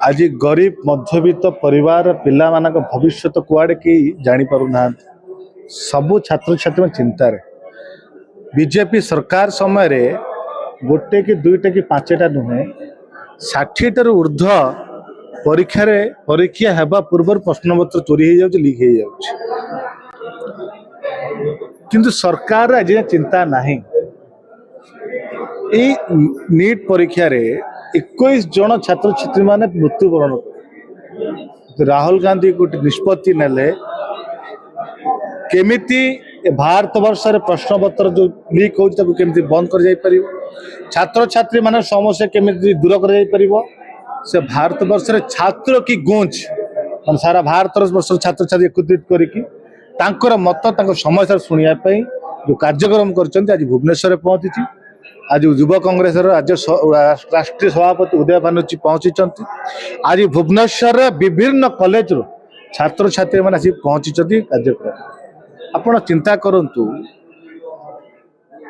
आज गरीब मध्यवित्त परिवार पिला मानक भविष्य कुआड़े कि जापर ना सबू छात्र छात्री चिंतार बीजेपी सरकार समय रे गोटे कि दुईटा कि पांचटा नुहे 60टार ऊर्ध्व परीक्षा हेबा पूर्व प्रश्नपत्र चोरी हो जाउछि लीक हो जाउछि किंतु सरकार आज चिंता नहीं। नीट परीक्षा रे 21 जन छात्र छात्री माने मृत्युवरण कर राहुल गांधी गोटे निष्पत्ति नेले केमिति भारत वर्ष रे प्रश्न पत्र जो लीक हो केमिति बंद कर जाई परिबो छात्र छात्री माने समस्या केमिति दूर कर जाई परिबो से भारत वर्ष रे छात्र की गूंज मान सारा भारत वर्ष छात्र छात्री एकत्रित करिकी तांकर मत तांकर समस्या सुनिया पई जो कार्यक्रम करचंती आज भुवनेश्वर रे पहुंची आज युवा कांग्रेस राज्य राष्ट्रीय सभापति उदय बानर्जी पहुंची आज भुवनेश्वर विभिन्न कॉलेज रो छात्र छात्री मैंने आसी पहुंची कार्यक्रम आपण चिंता करंतु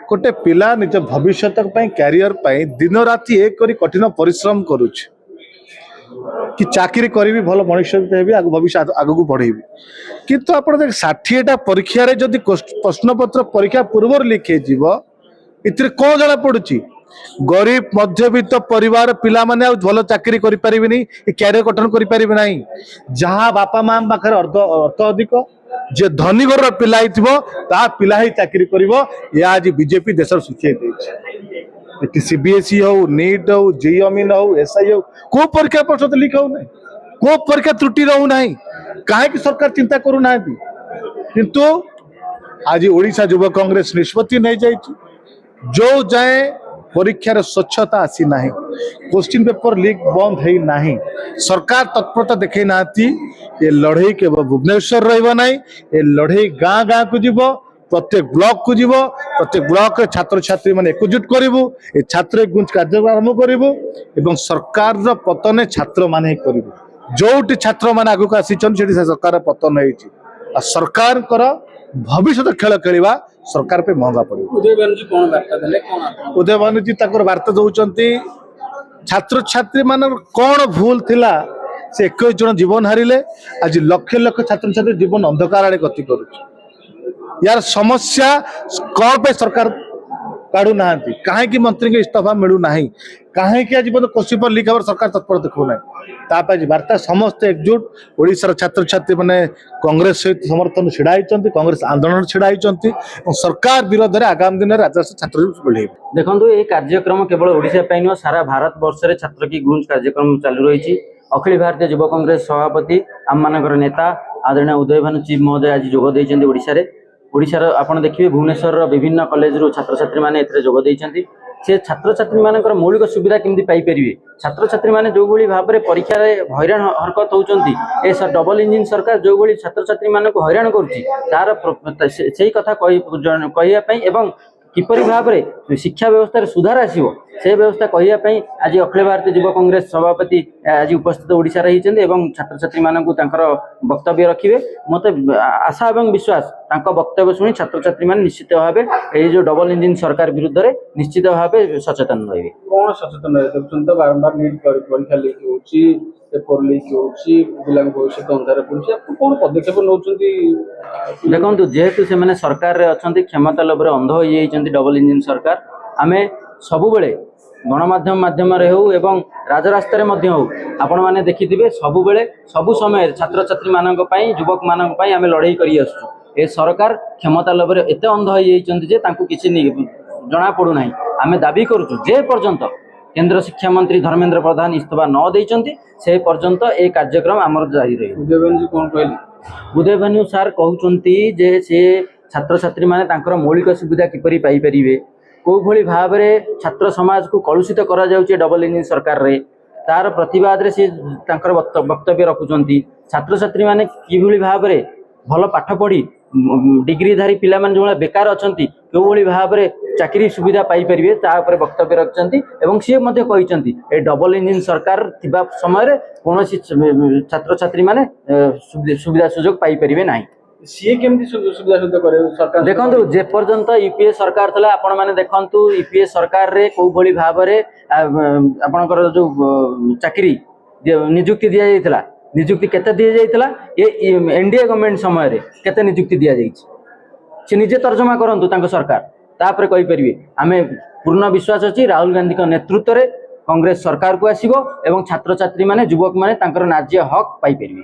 गोटे पिला निज भविष्य कैरियर दिन राति एक करी कठिन परिश्रम करुच कि चाकरी करी भल मनुष्य भविष्य आगू बढ़ेबी किंतु आपण 60टा परीक्षा रे जदि प्रश्न पत्र परीक्षा पूर्व लिखे जीव इतरे कौन जना पड़ुची गरीब मध्यवित्त परिवार पिला माने भल चाकरी करि परिबेनी कैरियर गठन करि परिबे नाही जहां बापा मां पाखर अर्थ अधिक जे धनी घर पिला हिथिबो ता पिला ही चाकरी करिवो या आज बीजेपी देश शिक्षे देछि सीबीएसई हो नीट हो जेईई हो एसआई हो को परीक्षा प्रश्न लीक हो नाही को परीक्षा त्रुटि रहू नाही काहे कि सरकार चिंता करू नाही किंतु आज ओडिशा युवा कांग्रेस निष्पत्ति नहीं जाइछि जो जाए परीक्षार स्वच्छता आसी ना क्वेश्चन पेपर लीक बंद है ना सरकार तत्परता देखई ना ये लड़ई के भुवनेश्वर रहा ये लड़ई गाँ गाँ को जीव प्रत्येक ब्लॉक को जीव प्रत्येक ब्लॉक छात्र छात्री मैंने एकजुट करूँ ये छात्र गुंज कार्यक्रम आरंभ करूँ सरकार पतन छात्र मान जो छात्र मैंने आगक आसी सरकार पतन हो सरकार भविष्य खेल खेलवा सरकार पे महंगा पड़ो। उदय बानर्जी वार्ता दौरान छात्र छात्री मान कौन भूल थिला से 21 जन जीवन हारिले आज लक्ष लक्ष छात्र छात्री जीवन अंधकार आड़े गति करुच यार समस्या कौन पे सरकार काढ़ू ना कहीं मंत्री के इस्तीफा मिलू ना कहीं आज क्वेश्चन पेपर लीक हमारे सरकार तत्पर देखो ना वार्ता समस्ते एकजुट ओडिशार छात्र छात्री मैंने कांग्रेस सहित समर्थन छिड़ा कांग्रेस आंदोलन छिड़ा सरकार विरोध में आगामी दिन में राज्य छात्र बढ़े देखो ये कार्यक्रम केवल ओडिशा नुह सारा भारत वर्ष में छात्र की गूंज कार्यक्रम चालू रही अखिल भारतीय युवा कांग्रेस सभापति आम मान नेता आदरणीय उदय भानु महोदय आज जोगदे ओडिशार आपण देखिए भुवनेश्वर विभिन्न कॉलेज रू छात्र छात्री माने एथरे जोग देइचंती से छात्र छात्री मानकर मौलिक सुविधा केमती पाई परिवे छात्र छात्री माने जो भली भाव रे परीक्षा रे हैरान हरकत होउचंती ए डबल इंजिन सरकार जो भली छात्र छात्री मानक हैरान करूची तार सेही कथा कहिया पई एवं किपरि भाव रे शिक्षा व्यवस्था रे सुधार आसीबो से व्यवस्था कहिया पई आज अखिल भारतीय युवा कांग्रेस सभापति आज उपस्थित ओडिशा रही एवं छात्र छात्री मानक तांकर वक्तव्य रखिबे मते आशा एवं विश्वास तांको वक्तव्य सुनी छात्र छात्री मान निश्चित भाबे ए जो डबल इंजिन सरकार विरुद्ध रे निश्चित भाबे सचेतन रहिबे कोन सचेतन रहे देखुन तो बारंबार नीट परीक्षा लीक होची पेपर लीक होची पिलांग भविष्य अंधार पड़ुची कोन पदक्षेप नउचंती देखंतु जेहेतु से माने सरकार रे अछंती क्षमता लोभरे अंध होई जाइचंती डबल इंजिन सरकार आमे सबु बेले गणमाध्यम माध्यम रे हो एवं राजरास्ता रे मध्य हो आपण माने देखिथिबे सबु बेले सबु समय छात्र छात्री मानक पई युवक मानक पई आमे लड़ाई करी आसु ए सरकार क्षमता लोभरे एते अंध होई जाइचंती जे तांकु किछि जणा पडु नाही आमे दाबी करूछु जे पर्यंत केंद्र शिक्षा मंत्री धर्मेंद्र प्रधान इस्तीफा न देइचंती से पर्यंत ए कार्यक्रम हमर जारी रही उदय भानु जी कोन कहली उदय भानु सर कहउचंती जे से छात्र छात्री माने तांकर मौलिक सुविधा किपरि पाई परिवे को भली भाव रे छात्र समाज को कलुषित करा जाउचे डबल इंजिन सरकार रे तार प्रतिवाद रे से तांकर वक्तव्य रखुचंती छात्र छात्री माने कि भली भाव रे भल पाठ पढ़ी डिग्रीधारी पिला माने जो बेकार अछंती को भली भाव रे चाकरी सुविधा पाई परिवे ता ऊपर वक्तव्य रखचंती एवं से मध्ये कहिचंती ए डबल इंजिन सरकार थिबा समय रे कोनोसी छात्र छात्री माने सुविधा सुयोग पाई परिवे नाही सी केमती सुविधा सुविधा करे सरकार देखंतु जे पर्यंत यूपीए सरकार थला आपण माने देखंतु यूपीए सरकार रे को भली भाव रे आपनकर जो चाकरी नियुक्ति दिया जाइथिला नियुक्ति केते दिया जाइथिला ये एनडीए गवर्नमेंट समय रे केते नियुक्ति दिया जाइछि से निजे तर्जमा करंतु तांको सरकार तापर कहि परिबे आमे पूर्ण विश्वास अछि राहुल गांधी को नेतृत्व रे कांग्रेस सरकार को आसीबो एवं छात्र छात्री माने युवक माने तांकर न्याय्य हक पाई परिबे।